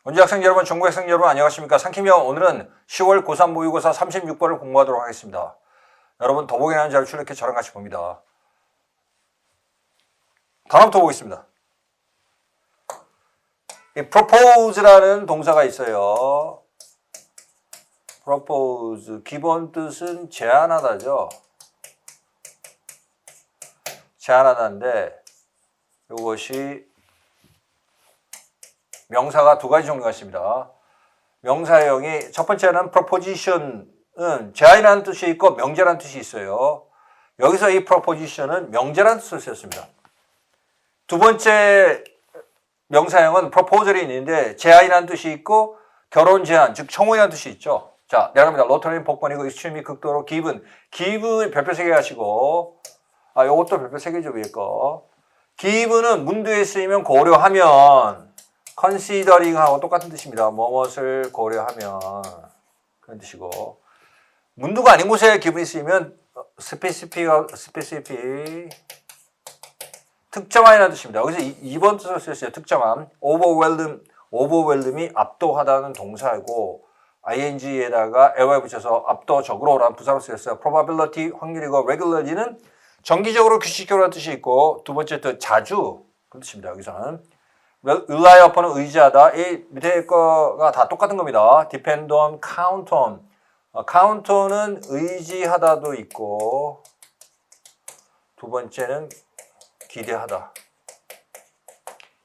원주 학생 여러분, 전국 학생 여러분 안녕하십니까? 상킴이요. 오늘은 10월 고3 모의고사 36번을 공부하도록 하겠습니다. 여러분 더보기란 자료 출력해 저랑 같이 봅니다. 단어부터 보겠습니다. 이 propose라는 동사가 있어요. propose 기본 뜻은 제안하다죠. 제안하다인데 이것이 명사가 두 가지 종류가 있습니다. 명사형이 첫 번째는 proposition은 제안이라는 뜻이 있고 명제라는 뜻이 있어요. 여기서 이 proposition은 명제라는 뜻을 썼습니다. 두 번째 명사형은 proposal이 있는데 제안이라는 뜻이 있고 결혼 제안, 즉 청혼이라는 뜻이 있죠. 자, 내려갑니다. 로터리는 복권이고 extreme이 극도로 given 별표 3개 하시고 요것도 별표 3개죠, 위에 거. given은 문두에 쓰이면 고려하면 considering하고 똑같은 뜻입니다. 무엇을 고려하면 그런 뜻이고 문두가 아닌 곳에 given이 쓰이면 specific 특정함이라는 뜻입니다. 여기서 2번 뜻을 쓰였어요. 특정함. overwhelm이 압도하다는 동사이고 ing에다가 에어에 붙여서 압도적으로라는 부사로 쓰였어요. probability 확률이고 regularity는 정기적으로 규칙적으로라는 뜻이 있고 두 번째 뜻 자주 그런 뜻입니다. 여기서는 rely upon은 의지하다. 이 밑에 거가 다 똑같은 겁니다. depend on, count on. count on은 의지하다도 있고 두 번째는 기대하다.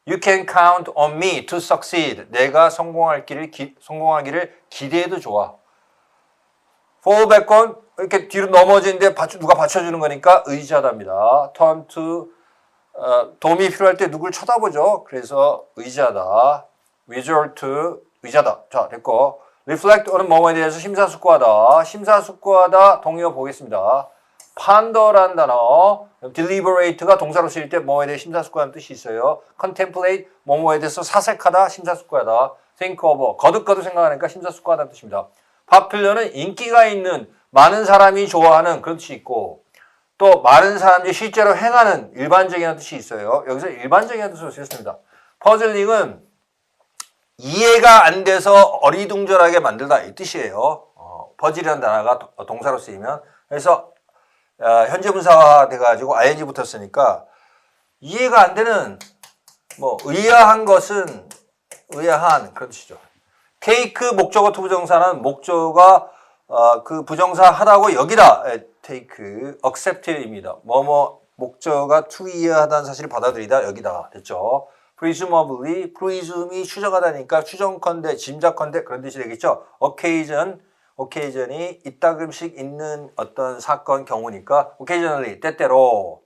You can count on me to succeed. 내가 성공하기를 기대해도 좋아. fall back on 이렇게 뒤로 넘어지는데 누가 받쳐주는 거니까 의지하다입니다. turn to 도움이 필요할 때 누굴 쳐다보죠. 그래서 의지하다. resort to 의지하다. 자, 됐고. reflect on은 뭐뭐에 대해서 심사숙고하다. 심사숙고하다 동의어 보겠습니다. ponder라는 단어, deliberate가 동사로 쓰일 때 뭐뭐에 대해 심사숙고하는 뜻이 있어요. contemplate 뭐뭐에 대해서 사색하다, 심사숙고하다. think over 거듭거듭 생각하니까 심사숙고하다는 뜻입니다. popular는 인기가 있는 많은 사람이 좋아하는 그런 뜻이 있고 또 많은 사람들이 실제로 행하는 일반적인 뜻이 있어요. 여기서 일반적인 뜻으로 쓰였습니다. puzzling은 이해가 안 돼서 어리둥절하게 만들다 이 뜻이에요. 퍼즐이라는 단어가 동사로 쓰이면 그래서 현재 분사화 돼가지고 ing 붙었으니까 이해가 안 되는 의아한 것은 의아한 그런 뜻이죠. take 목적어 to 부정사는 목적어가 그 부정사 하다고 여기다 take accept입니다. 목적어가 to 이해하다는 사실을 받아들이다 여기다 됐죠. presumably presume이 추정하다니까 추정컨대 짐작컨대 그런 뜻이 되겠죠. occasion이 이따금씩 있는 어떤 사건 경우니까 occasionally 때때로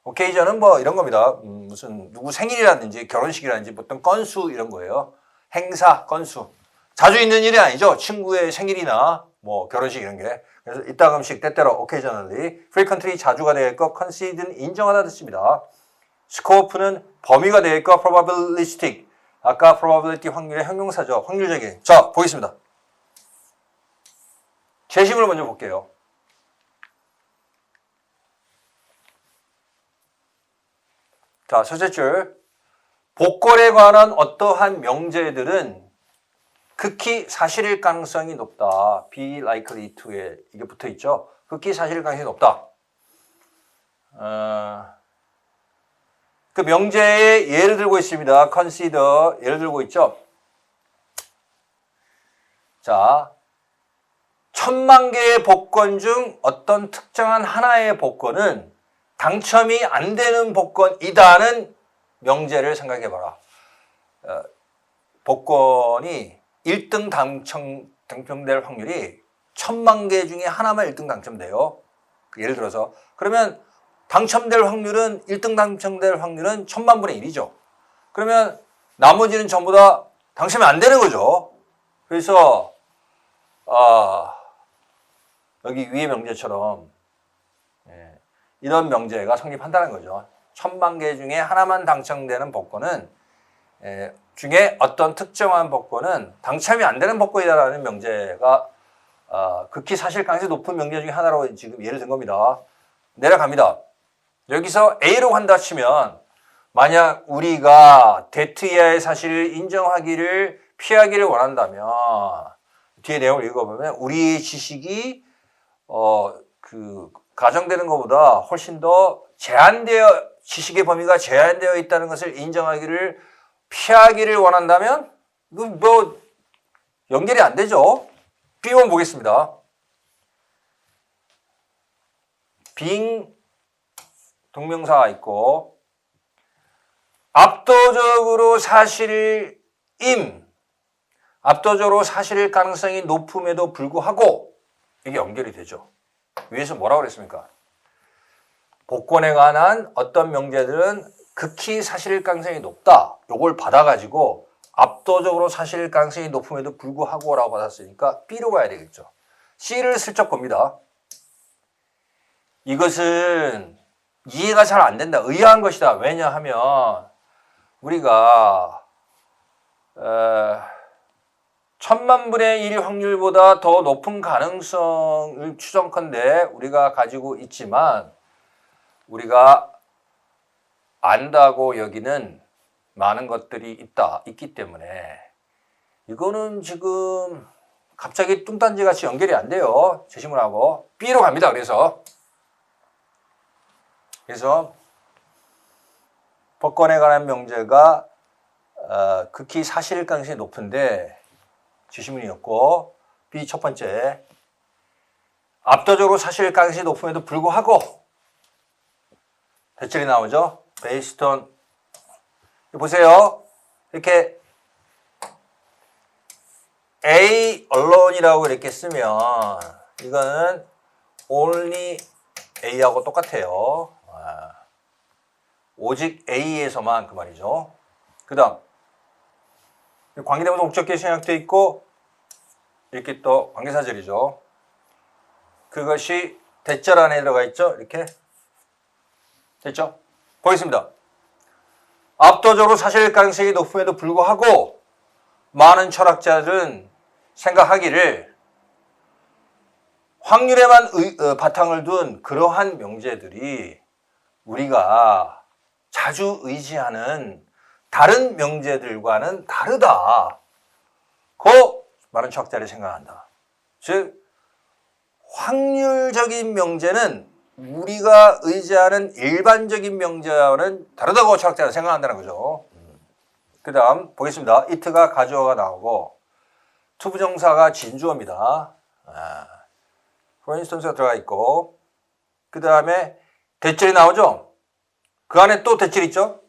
occasion은 이런 겁니다. 무슨 누구 생일이라든지 결혼식이라든지 어떤 건수 이런 거예요. 행사 건수 자주 있는 일이 아니죠. 친구의 생일이나 결혼식 이런 게 그래서 이따금씩 때때로 occasionally frequently 자주가 되겠고 conced는 인정하다 뜻입니다. scope는 범위가 되겠고 probabilistic 아까 probability 확률의 형용사죠. 확률적인. 자 보겠습니다. 제시문을 먼저 볼게요. 자, 첫째 줄. 복권에 관한 어떠한 명제들은 극히 사실일 가능성이 높다. be likely to에 이게 붙어 있죠. 극히 사실일 가능성이 높다. 그 명제의 예를 들고 있습니다. consider 예를 들고 있죠. 자. 1000만 개의 복권 중 어떤 특정한 하나의 복권은 당첨이 안 되는 복권이다는 명제를 생각해봐라. 복권이 1등 당첨될 확률이 1000만 개 중에 하나만 1등 당첨돼요. 예를 들어서 그러면 당첨될 확률은 1등 당첨될 확률은 1000만분의 1이죠. 그러면 나머지는 전부 다 당첨이 안 되는 거죠. 그래서 여기 위의 명제처럼 이런 명제가 성립한다는 거죠. 1000만 개 중에 하나만 당첨되는 복권은 중에 어떤 특정한 복권은 당첨이 안 되는 복권이다라는 명제가 극히 사실 가능성이 높은 명제 중에 하나로 지금 예를 든 겁니다. 내려갑니다. 여기서 A로 한다 치면 만약 우리가 데트 이하의 사실을 인정하기를 피하기를 원한다면 뒤에 내용을 읽어보면 우리의 지식이 가정되는 것보다 훨씬 더 지식의 범위가 제한되어 있다는 것을 인정하기를 피하기를 원한다면 이거 뭐 연결이 안 되죠. B번 보겠습니다. being 동명사가 있고 압도적으로 사실일 가능성이 높음에도 불구하고 이게 연결이 되죠. 위에서 뭐라고 그랬습니까? 복권에 관한 어떤 명제들은 극히 사실일 가능성이 높다. 요걸 받아가지고 압도적으로 사실일 가능성이 높음에도 불구하고 라고 받았으니까 B로 가야 되겠죠. C를 슬쩍 봅니다. 이것은 이해가 잘 안 된다. 의아한 것이다. 왜냐하면 우리가 1000만분의 1 확률보다 더 높은 가능성을 추정컨대 우리가 가지고 있지만 우리가 안다고 여기는 많은 것들이 있기 때문에 이거는 지금 갑자기 뚱딴지 같이 연결이 안 돼요. 제시문하고 B로 갑니다. 그래서 복권에 관한 명제가 극히 사실일 가능성이 높은데 지시문이었고 B 첫 번째 압도적으로 사실일 가능성이 높음에도 불구하고 대절이 나오죠. based on 보세요. 이렇게 A alone이라고 이렇게 쓰면 이거는 only A하고 똑같아요. 오직 A에서만 그 말이죠. 그 다음 관계대명사 목적격이 생략되어 있고 이렇게 또 관계사절이죠. 그것이 대절 안에 들어가 있죠. 이렇게 됐죠? 보겠습니다. 압도적으로 사실일 가능성이 높음에도 불구하고 많은 철학자들은 생각하기를 확률에만 바탕을 둔 그러한 명제들이 우리가 자주 의지하는 다른 명제들과는 다르다. 많은 철학자들이 생각한다. 즉 확률적인 명제는 우리가 의지하는 일반적인 명제와는 다르다고 철학자는 생각한다는 거죠. 그 다음 보겠습니다. it가 가주어가 나오고 투부정사가 진주어입니다. for instance가 들어가 있고 그 다음에 대절이 나오죠. 그 안에 또 대절 있죠.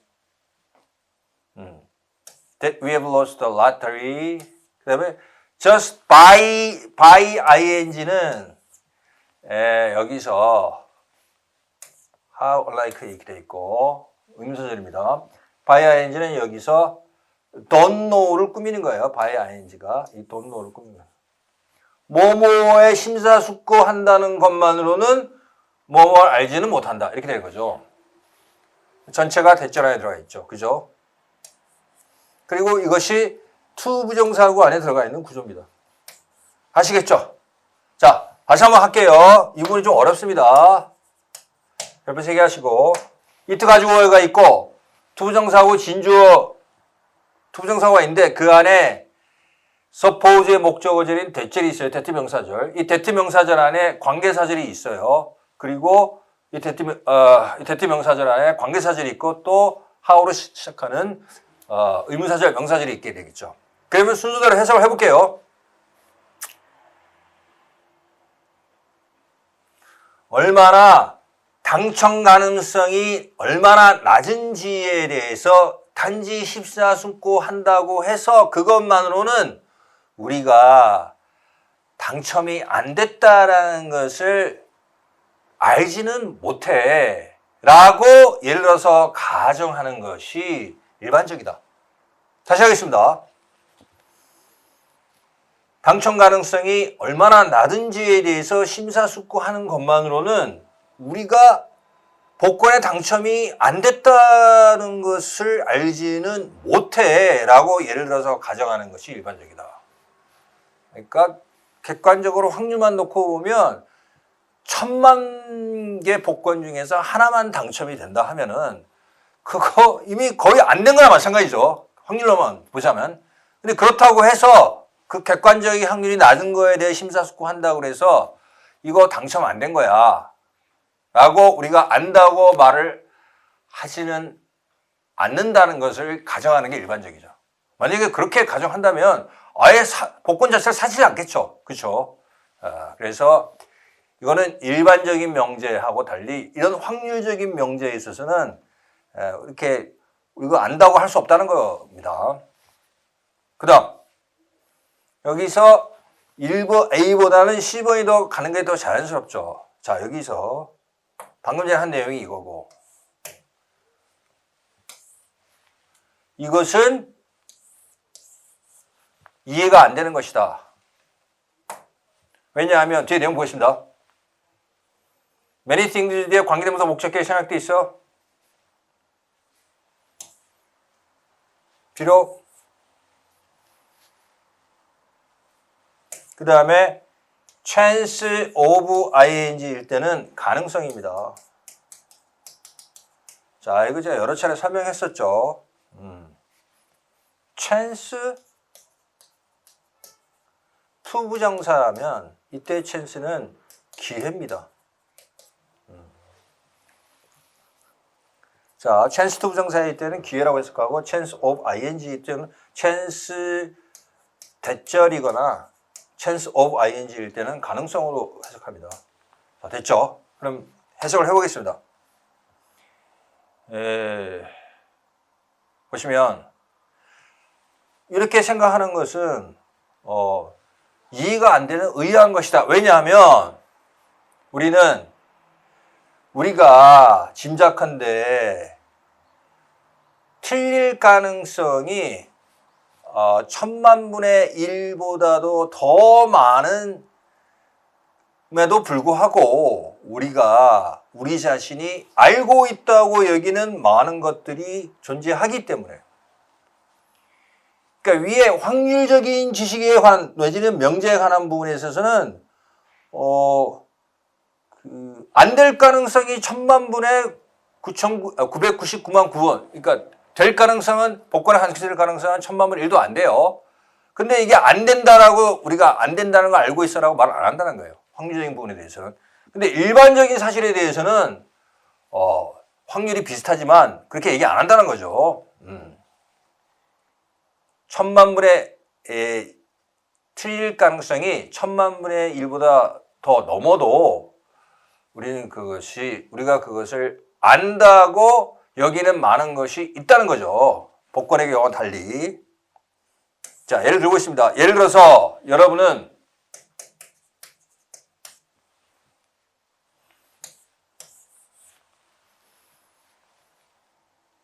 That we have lost the lottery. 그 다음에 just by ing는 여기서 how like 이렇게 돼 있고 의문사절입니다. by ing는 여기서 don't know를 꾸미는 거예요. by ing가 이 don't know를 꾸미는 거예요. 뭐뭐에 심사숙고한다는 것만으로는 뭐뭐를 알지는 못한다. 이렇게 되는 거죠. 전체가 대절 안에 들어가 있죠. 그죠? 그리고 이것이 투부정사구 안에 들어가 있는 구조입니다. 아시겠죠? 자, 다시 한번 할게요. 이 부분이 좀 어렵습니다. 별표 3개 하시고 it 가주어가 있고 투부정사구 진주어 투부정사구가 있는데 그 안에 suppose의 목적어절인 대절이 있어요. 대트명사절. 이 대트명사절 안에 관계사절이 있어요. 그리고 이 대트명사절 안에 관계사절이 있고 또 how로 시작하는 의문사절, 명사절이 있게 되겠죠. 그러면 순서대로 해석을 해볼게요. 얼마나 당첨 가능성이 얼마나 낮은지에 대해서 단지 심사숙고한다고 해서 그것만으로는 우리가 당첨이 안 됐다라는 것을 알지는 못해 라고 예를 들어서 가정하는 것이 일반적이다. 다시 하겠습니다. 당첨 가능성이 얼마나 낮은지에 대해서 심사숙고하는 것만으로는 우리가 복권에 당첨이 안 됐다는 것을 알지는 못해 라고 예를 들어서 가정하는 것이 일반적이다. 그러니까 객관적으로 확률만 놓고 보면 1000만 개 복권 중에서 하나만 당첨이 된다 하면은 그거 이미 거의 안 된 거나 마찬가지죠. 확률로만 보자면. 근데 그렇다고 해서 그 객관적인 확률이 낮은 거에 대해 심사숙고한다고 그래서 이거 당첨 안 된 거야 라고 우리가 안다고 말을 하지는 않는다는 것을 가정하는 게 일반적이죠. 만약에 그렇게 가정한다면 아예 복권 자체를 사지 않겠죠. 그렇죠? 그래서 이거는 일반적인 명제하고 달리 이런 확률적인 명제에 있어서는 이렇게 이거 안다고 할 수 없다는 겁니다. 그 다음 여기서 1번 A보다는 C번이 더 가는 게 더 자연스럽죠. 자, 여기서 방금 전에 한 내용이 이거고 이것은 이해가 안 되는 것이다. 왜냐하면 뒤에 내용 보겠습니다. Many things 뒤에 관계대명사 목적격에 생략돼 있어. 비록 그 다음에 chance of ing일 때는 가능성입니다. 자, 이거 제가 여러 차례 설명했었죠. chance to 부정사라면 이때 chance는 기회입니다. 자, chance to 부정사일 때는 기회라고 해석하고 chance of ing일 때는 chance 대절이거나 chance of ing일 때는 가능성으로 해석합니다. 자, 됐죠? 그럼 해석을 해보겠습니다. 보시면 이렇게 생각하는 것은 이해가 안 되는 의아한 것이다. 왜냐하면 우리가 짐작한데 틀릴 가능성이 1000만분의 1보다도 더 많음에도 불구하고 우리 자신이 알고 있다고 여기는 많은 것들이 존재하기 때문에 그러니까 위에 확률적인 지식에 관한 내지는 명제에 관한 부분에 있어서는 안 될 가능성이 1000만분의 999만 9원 그러니까 될 가능성은 복권에 한식될 가능성은 1000만분의 1도 안 돼요. 근데 이게 안 된다라고 우리가 안 된다는 걸 알고 있어라고 말을 안 한다는 거예요. 확률적인 부분에 대해서는. 근데 일반적인 사실에 대해서는 확률이 비슷하지만 그렇게 얘기 안 한다는 거죠. 1000만분의 틀릴 가능성이 1000만분의 1보다 더 넘어도 우리가 그것을 안다고 여기는 많은 것이 있다는 거죠. 복권의 경우와 달리. 자, 예를 들고 있습니다. 예를 들어서 여러분은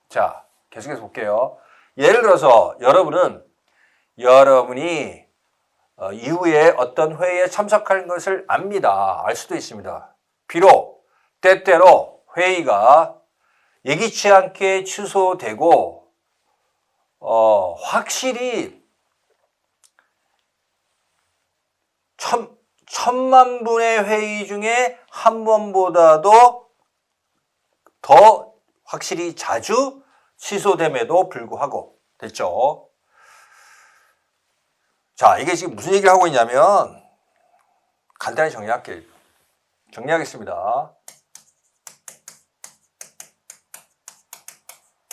자, 계속해서 볼게요. 예를 들어서 여러분이 이후에 어떤 회의에 참석할 것을 압니다. 알 수도 있습니다. 비록 때때로 회의가 예기치 않게 취소되고 확실히 1000만분의 회의 중에 한 번보다도 더 확실히 자주 취소됨에도 불구하고 됐죠. 자, 이게 지금 무슨 얘기를 하고 있냐면 간단히 정리하겠습니다.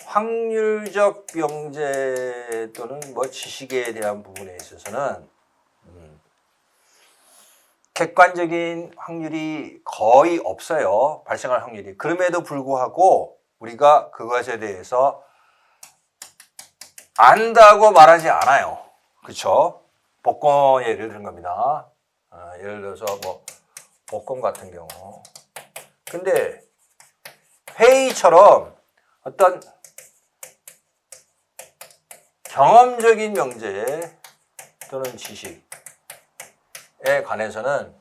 확률적 명제 또는 지식에 대한 부분에 있어서는 객관적인 확률이 거의 없어요. 발생할 확률이. 그럼에도 불구하고 우리가 그것에 대해서 안다고 말하지 않아요. 그렇죠? 복권 예를 든 겁니다. 예를 들어서 복권 같은 경우. 근데 회의처럼 어떤 경험적인 명제 또는 지식에 관해서는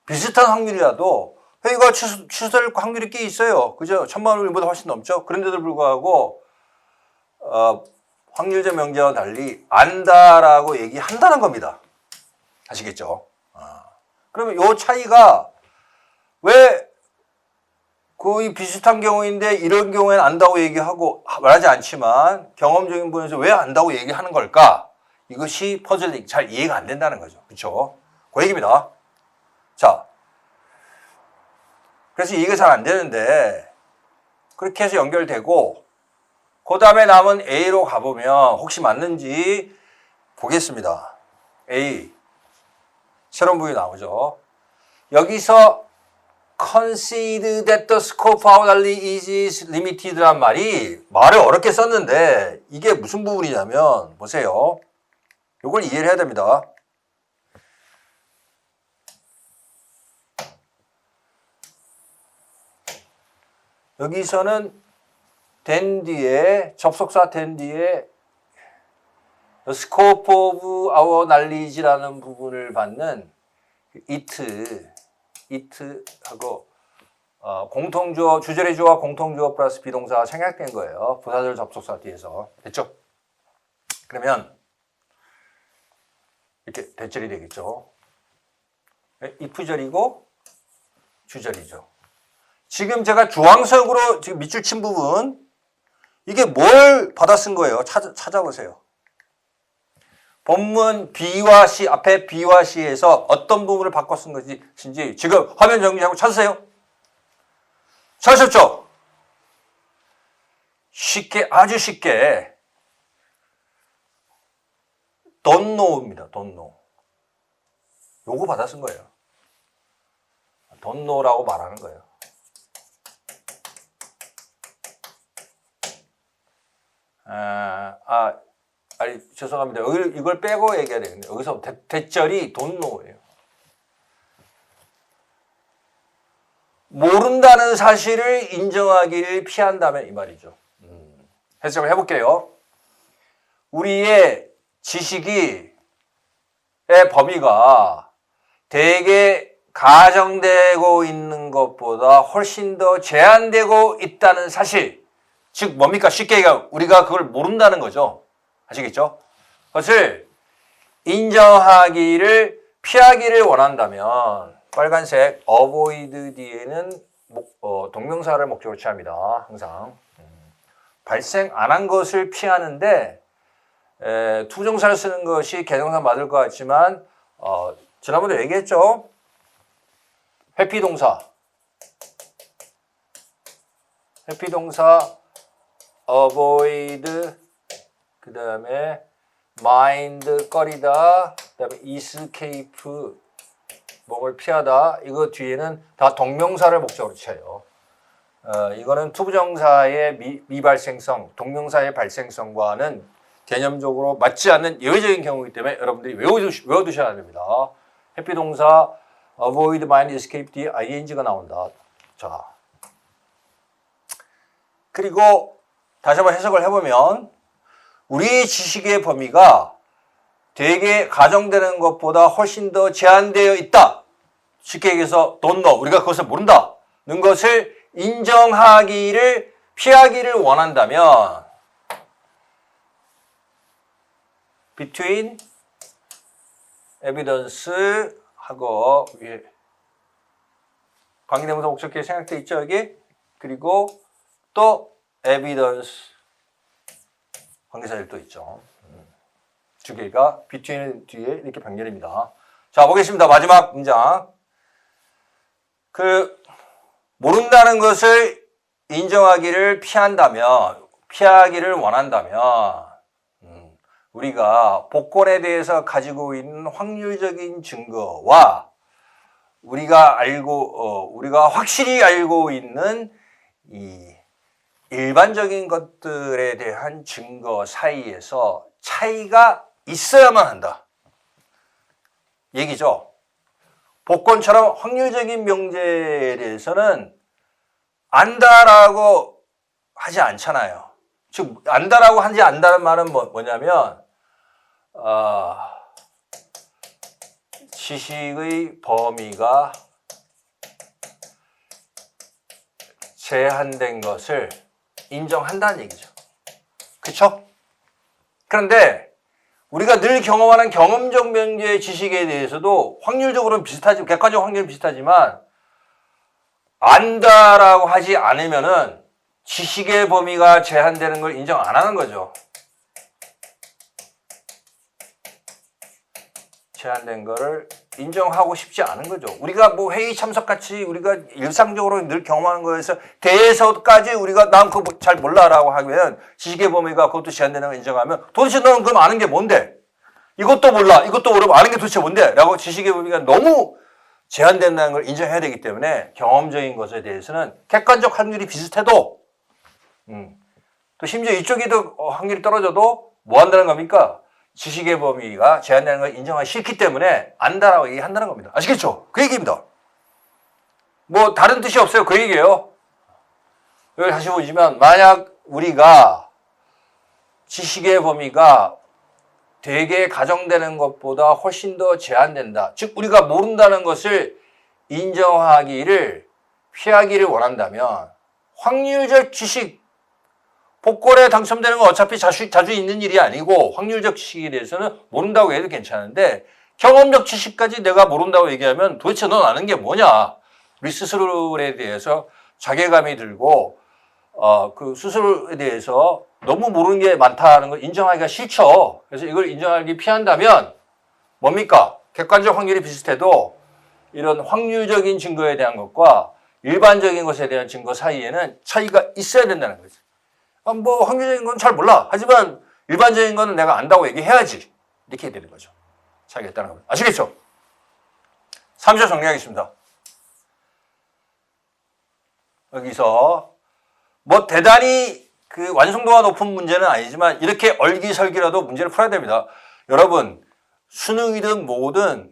비슷한 확률이라도 회의가 취소될 확률이 꽤 있어요. 그죠? 1000만 원보다 훨씬 넘죠? 그런데도 불구하고 확률적 명제와 달리 안다라고 얘기한다는 겁니다. 아시겠죠? 그러면 이 차이가 왜 거의 비슷한 경우인데 이런 경우에는 안다고 얘기하고 말하지 않지만 경험적인 부분에서 왜 안다고 얘기하는 걸까? 이것이 퍼즐링, 잘 이해가 안 된다는 거죠. 그렇죠? 그 얘기입니다. 자, 그래서 이해가 잘 안 되는데 그렇게 해서 연결되고 그 다음에 남은 A로 가보면 혹시 맞는지 보겠습니다. A, 새로운 부분이 나오죠. 여기서 concede that the scope of our is limited란 말이 말을 어렵게 썼는데 이게 무슨 부분이냐면 보세요. 이걸 이해를 해야 됩니다. 여기서는 된 뒤에 접속사 된 뒤에 the scope of our knowledge라는 부분을 받는 it하고 공통주어, 주절의 주어와 공통주어 플러스 비동사가 생략된 거예요. 부사절 접속사 뒤에서. 됐죠? 그러면 이렇게 대절이 되겠죠. if절이고 주절이죠. 지금 제가 주황색으로 지금 밑줄 친 부분 이게 뭘 받아 쓴 거예요? 찾아보세요. 본문 B와 C, 앞에 B와 C에서 어떤 부분을 바꿔 쓴 것인지 지금 화면 정리하고 찾으세요. 찾으셨죠? 쉽게, 아주 쉽게 don't know입니다. don't know. 요거 받아 쓴 거예요. don't know라고 말하는 거예요. 아니, 죄송합니다. 이걸 빼고 얘기해야 되겠네요. 여기서 대절이 don't know예요. 모른다는 사실을 인정하기를 피한다면 이 말이죠. 해석을 해볼게요. 우리의 지식의 범위가 대개 가정되고 있는 것보다 훨씬 더 제한되고 있다는 사실. 즉 뭡니까? 쉽게 얘기하면 우리가 그걸 모른다는 거죠. 아시겠죠? 그것을 인정하기를 피하기를 원한다면 빨간색 avoid 뒤에는 동명사를 목적으로 취합니다. 항상 발생 안 한 것을 피하는데 투정사를 쓰는 것이 개정사 맞을 것 같지만 지난번에 얘기했죠. 회피동사 avoid 그 다음에 mind 꺼리다 그 다음에 escape 목을 피하다 이거 뒤에는 다 동명사를 목적으로 취해요. 이거는 투부정사의 미발생성, 동명사의 발생성과는 개념적으로 맞지 않는 예외적인 경우이기 때문에 여러분들이 외워두셔야 됩니다. 회피동사 avoid, mind, escape 뒤에 ing가 나온다. 자, 그리고 다시 한번 해석을 해보면 우리의 지식의 범위가 되게 가정되는 것보다 훨씬 더 제한되어 있다. 쉽게 얘기해서 don't know, 우리가 그것을 모른다는 것을 인정하기를 피하기를 원한다면 between evidence하고 위에 관계대명사 목적격이 생략되어 있죠 여기. 그리고 또 evidence 관계사일 또 있죠. 두 개가 between 뒤에 이렇게 병렬입니다. 자, 보겠습니다. 마지막 문장. 모른다는 것을 인정하기를 피하기를 원한다면, 우리가 복권에 대해서 가지고 있는 확률적인 증거와 우리가 확실히 알고 있는 이 일반적인 것들에 대한 증거 사이에서 차이가 있어야만 한다. 얘기죠. 복권처럼 확률적인 명제에 대해서는 안다라고 하지 않잖아요. 즉 안다라고 하지 않는다는 말은 뭐냐면 지식의 범위가 제한된 것을 인정한다는 얘기죠. 그렇죠? 그런데 우리가 늘 경험하는 경험적 명제의 지식에 대해서도 확률적으로는 비슷하지, 객관적 확률은 비슷하지만 안다라고 하지 않으면은 지식의 범위가 제한되는 걸 인정 안 하는 거죠. 제한된 거를 인정하고 싶지 않은 거죠. 우리가 뭐 회의 참석 같이 우리가 일상적으로 늘 경험하는 거에서 대해서까지 우리가 난 그거 잘 몰라라고 하면 지식의 범위가 그것도 제한되는 걸 인정하면 도대체 너는 그럼 아는 게 뭔데? 이것도 몰라. 이것도 모르고 아는 게 도대체 뭔데? 라고 지식의 범위가 너무 제한된다는 걸 인정해야 되기 때문에 경험적인 것에 대해서는 객관적 확률이 비슷해도 또 심지어 이쪽이 더 확률이 떨어져도 뭐 한다는 겁니까? 지식의 범위가 제한되는 걸 인정하기 싫기 때문에 안다라고 얘기한다는 겁니다. 아시겠죠? 그 얘기입니다. 뭐 다른 뜻이 없어요. 그 얘기예요. 여기 다시 보시면 만약 우리가 지식의 범위가 되게 가정되는 것보다 훨씬 더 제한된다. 즉 우리가 모른다는 것을 인정하기를 피하기를 원한다면 확률적 지식 복권에 당첨되는 건 어차피 자주 있는 일이 아니고 확률적 지식에 대해서는 모른다고 해도 괜찮은데 경험적 지식까지 내가 모른다고 얘기하면 도대체 넌 아는 게 뭐냐. 우리 스스로에 대해서 자괴감이 들고 그 스스로에 대해서 너무 모르는 게 많다는 걸 인정하기가 싫죠. 그래서 이걸 인정하기 피한다면 뭡니까? 객관적 확률이 비슷해도 이런 확률적인 증거에 대한 것과 일반적인 것에 대한 증거 사이에는 차이가 있어야 된다는 거죠. 뭐 확률적인 건 잘 몰라. 하지만 일반적인 거는 내가 안다고 얘기해야지. 이렇게 되는 거죠. 차이가 있다는 겁니다. 아시겠죠? 3절 정리하겠습니다. 여기서 뭐 대단히 그 완성도가 높은 문제는 아니지만 이렇게 얼기설기라도 문제를 풀어야 됩니다. 여러분 수능이든 뭐든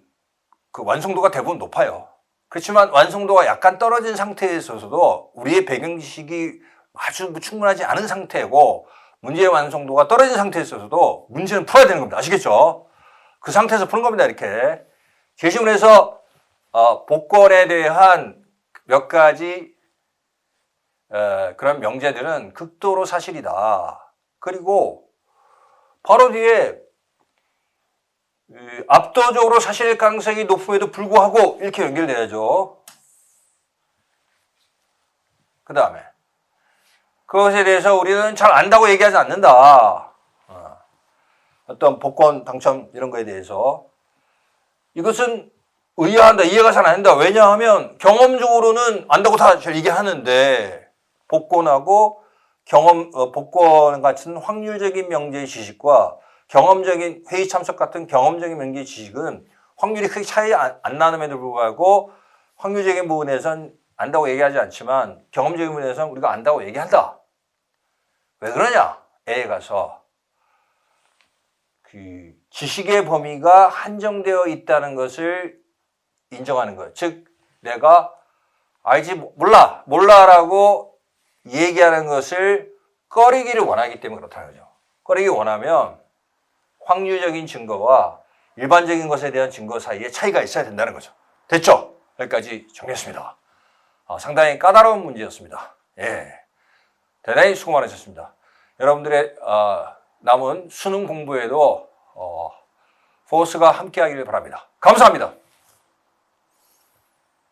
그 완성도가 대부분 높아요. 그렇지만 완성도가 약간 떨어진 상태에 있어서도 우리의 배경 지식이 아주 충분하지 않은 상태고 문제의 완성도가 떨어진 상태에 있어서도 문제는 풀어야 되는 겁니다. 아시겠죠? 그 상태에서 푸는 겁니다. 이렇게. 게시물에서 복권에 대한 몇 가지 그런 명제들은 극도로 사실이다. 그리고 바로 뒤에 압도적으로 사실 가능성이 높음에도 불구하고 이렇게 연결돼야죠. 그 다음에 그것에 대해서 우리는 잘 안다고 얘기하지 않는다. 어떤 복권 당첨 이런 거에 대해서 이것은 의아한다. 이해가 잘 안 된다. 왜냐하면 경험적으로는 안다고 다 얘기하는데 복권하고 복권 같은 확률적인 명제의 지식과 경험적인 회의 참석 같은 경험적인 명제의 지식은 확률이 크게 차이 안 나는에도 불구하고 확률적인 부분에선 안다고 얘기하지 않지만 경험적인 부분에서는 우리가 안다고 얘기한다. 왜 그러냐? A에 가서 그 지식의 범위가 한정되어 있다는 것을 인정하는 거예요. 즉 내가 알지 몰라라고 얘기하는 것을 꺼리기를 원하기 때문에 그렇다는 거죠. 꺼리기 원하면 확률적인 증거와 일반적인 것에 대한 증거 사이에 차이가 있어야 된다는 거죠. 됐죠? 여기까지 정리했습니다. 상당히 까다로운 문제였습니다. 예, 대단히 수고 많으셨습니다. 여러분들의 남은 수능 공부에도 포스가 함께하기를 바랍니다. 감사합니다.